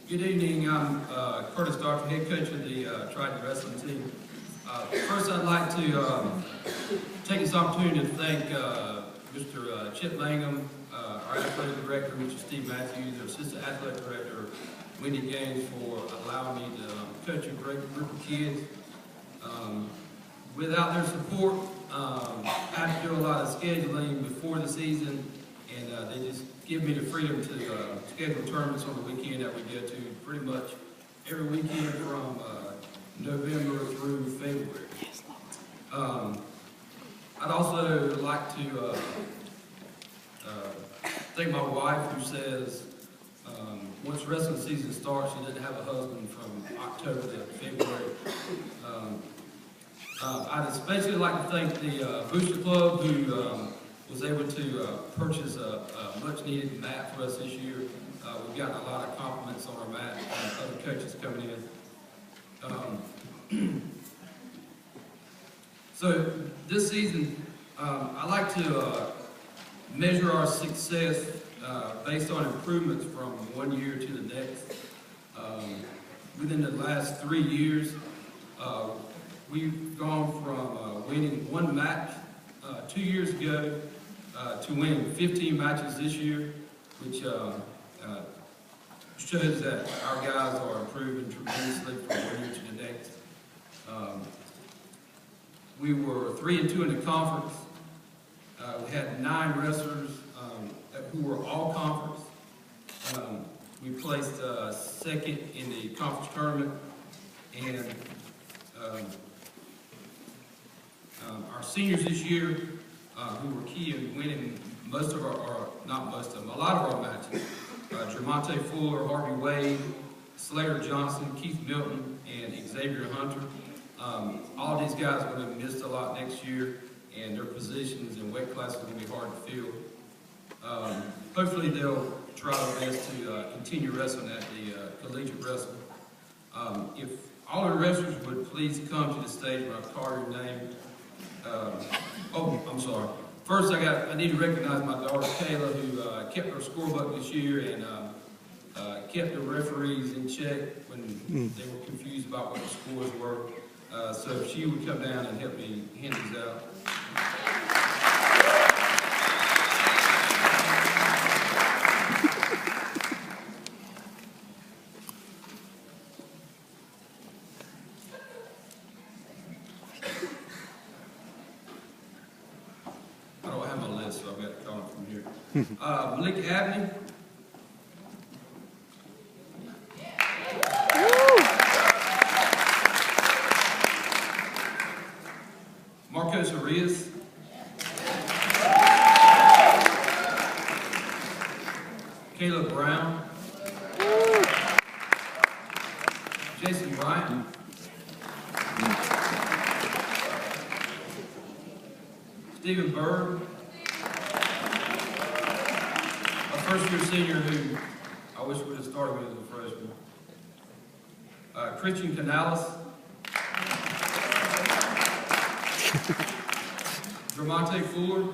Good evening. I'm Curtis Doctor, head coach of the Triton wrestling team. First, I'd like to take this opportunity to thank Mr. Chip Langham, our athletic director, Mr. Steve Matthews, our assistant athletic director, Wendy Gaines, for allowing me to coach a great group of kids. Without their support, I have to do a lot of scheduling before the season, and they just give me the freedom to schedule tournaments on the weekend that we go to pretty much every weekend from November through February. I'd also like to thank my wife, who says once wrestling season starts, she doesn't have a husband from October to February. I'd especially like to thank the Booster Club, who was able to purchase a much-needed mat for us this year. We've gotten a lot of compliments on our mat from other coaches coming in. So this season, I like to measure our success based on improvements from one year to the next. Within the last 3 years, we've gone from winning one match 2 years ago to winning 15 matches this year, which shows that our guys are improving tremendously from one year to the next. We were 3-2 in the conference. We had 9 wrestlers who were all conference. We placed second in the conference tournament, and our seniors this year, who were key in winning most of not most of them, a lot of our matches. Tremonte Fuller, Harvey Wade, Slater Johnson, Keith Milton, and Xavier Hunter. All these guys are going to miss a lot next year, and their positions in weight classes are going to be hard to fill. Hopefully they'll try their best to continue wrestling at the collegiate wrestling. If all the wrestlers would please come to the stage when I call your name. I'm sorry. First, I need to recognize my daughter Kayla, who kept her scorebook this year and kept the referees in check when they were confused about what the scores were. So if she would come down and help me hand these out. I don't have my list, so I've got to call it from here. Malik Abney. Marcos Arias. Caleb Brown. Jason Bryant. Stephen Bird. A first-year senior who I wish would have started with as a freshman. Christian Canales. Tremonte Fuller.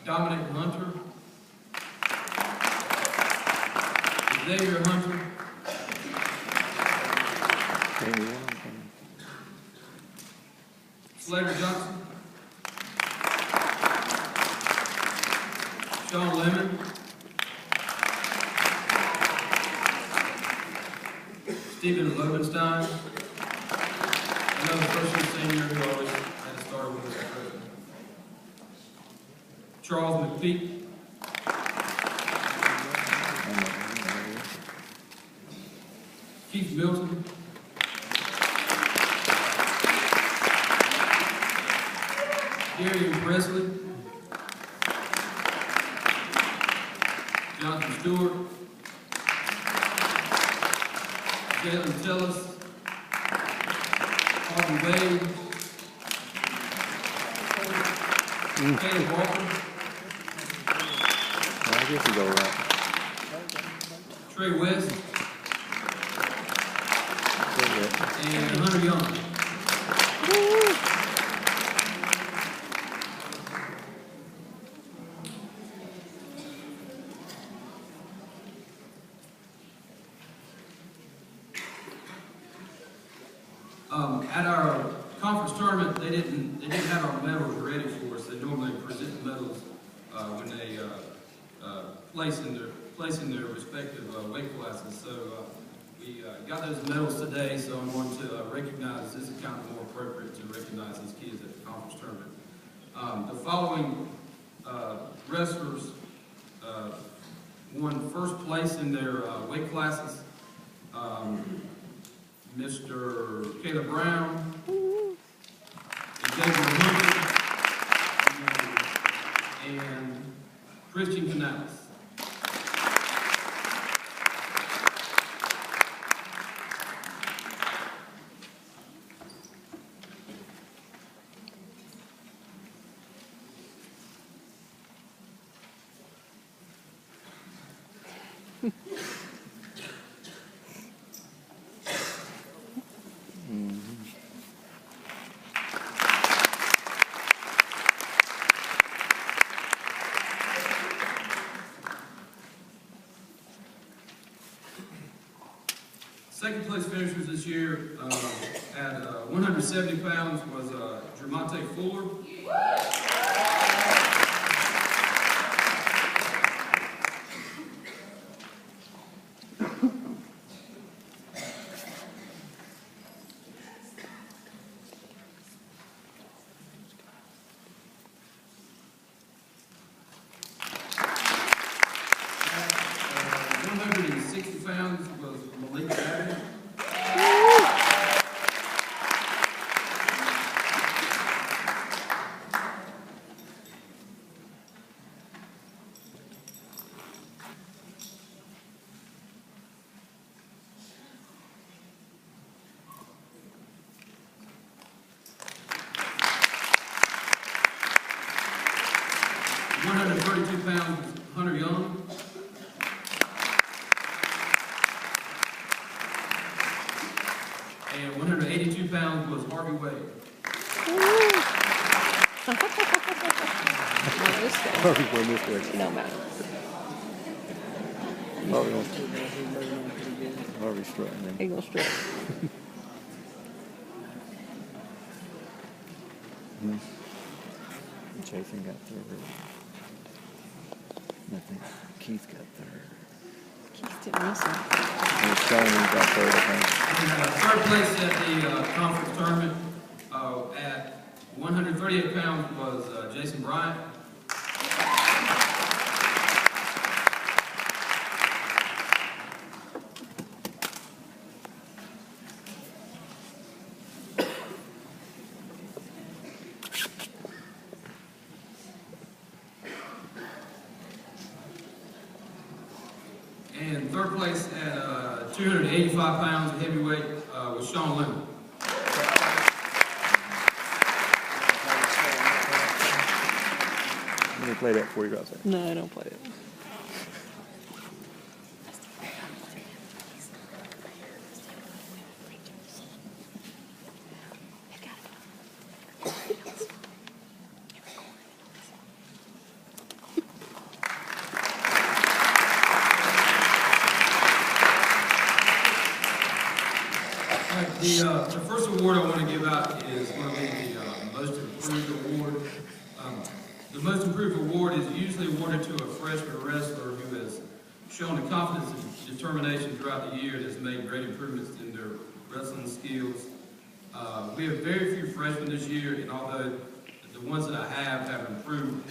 Dominic Hunter. Xavier Hunter. Slater Johnson. Sean Lemon. Stephen Lovenstein. Another first-year senior who always had to start with us. Charles McPeak. Keith Milton. Darian Presley. Jonathan Stewart. Jalen Tillis. Harvey Wade. Caleb Walker. I guess you go right. Trey West. And Hunter Young. At our conference tournament, they didn't have our medals ready for us. They normally present the medals when they place in their respective weight classes. So we got those medals today. So I'm going to recognize. This is kind of more appropriate to recognize these kids at the conference tournament. The following wrestlers won first place in their weight classes. Mr. Caleb Brown, David Henry, and Christian Canales. Second place finishers this year at 170 pounds was Jermonte Fuller. At 160 pounds was Malik Abbott. £132 was Hunter Young. And 182 pounds was Harvey Wade. Harvey won this way. No matter. Harvey's strutting. He gonna strut. Jason got third. I think Keith got third. Keith didn't miss him. And Sean got third, I think. And, third place at the conference tournament at 138 pounds was Jason Bryant. And third place at 285 pounds of heavyweight was Sean Lemon. Let me play that for you guys. No, I don't play it. The first award I want to give out is going to be the Most Improved Award. The Most Improved Award is usually awarded to a freshman wrestler who has shown the confidence and determination throughout the year and has made great improvements in their wrestling skills. We have very few freshmen this year, and although the ones that I have improved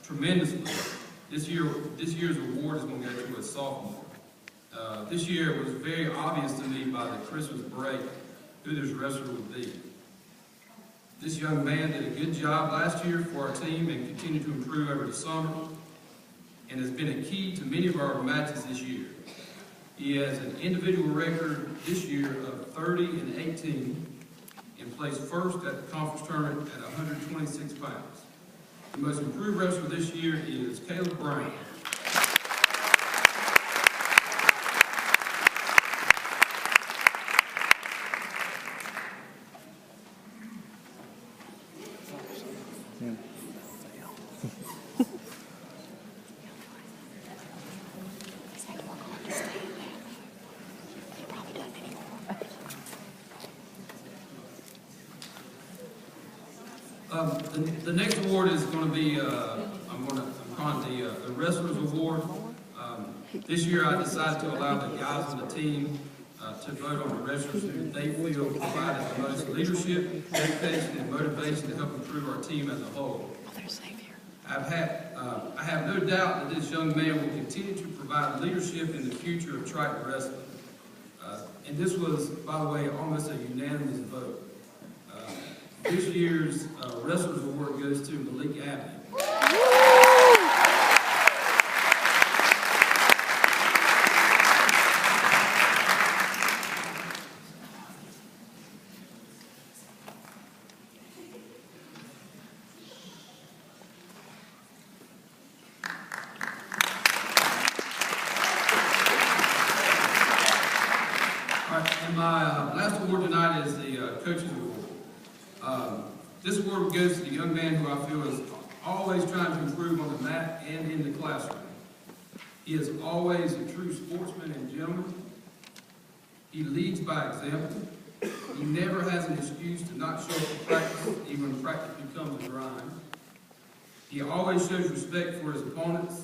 tremendously, this year's award is going to go to a sophomore. This year it was very obvious to me by the Christmas break who this wrestler would be. This young man did a good job last year for our team and continued to improve over the summer and has been a key to many of our matches this year. He has an individual record this year of 30-18 and placed first at the conference tournament at 126 pounds. The most improved wrestler this year is Caleb Brown. The next award is going to be, I'm calling it the Wrestlers Award. This year I decided to allow the guys on the team to vote on the wrestlers who they feel provided the most leadership, dedication, and motivation to help improve our team as a whole. Mother Savior. I have no doubt that this young man will continue to provide leadership in the future of Triton wrestling. And this was, by the way, almost a unanimous vote. This year's Wrestlers Award goes to Malik Abbey. All right, and my last award tonight is the Coaches Award. This award goes to the young man who I feel is always trying to improve on the mat and in the classroom. He is always a true sportsman and gentleman. He leads by example. He never has an excuse to not show up to practice, even when practice becomes a grind. He always shows respect for his opponents.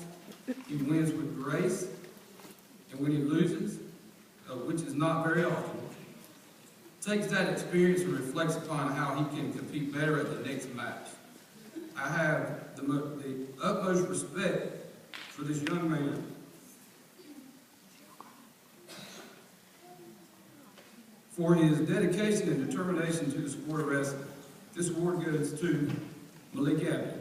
He wins with grace. And when he loses, which is not very often, takes that experience and reflects upon how he can compete better at the next match. I have the utmost respect for this young man. For his dedication and determination to the sport of wrestling. This award goes to Malik Abbey.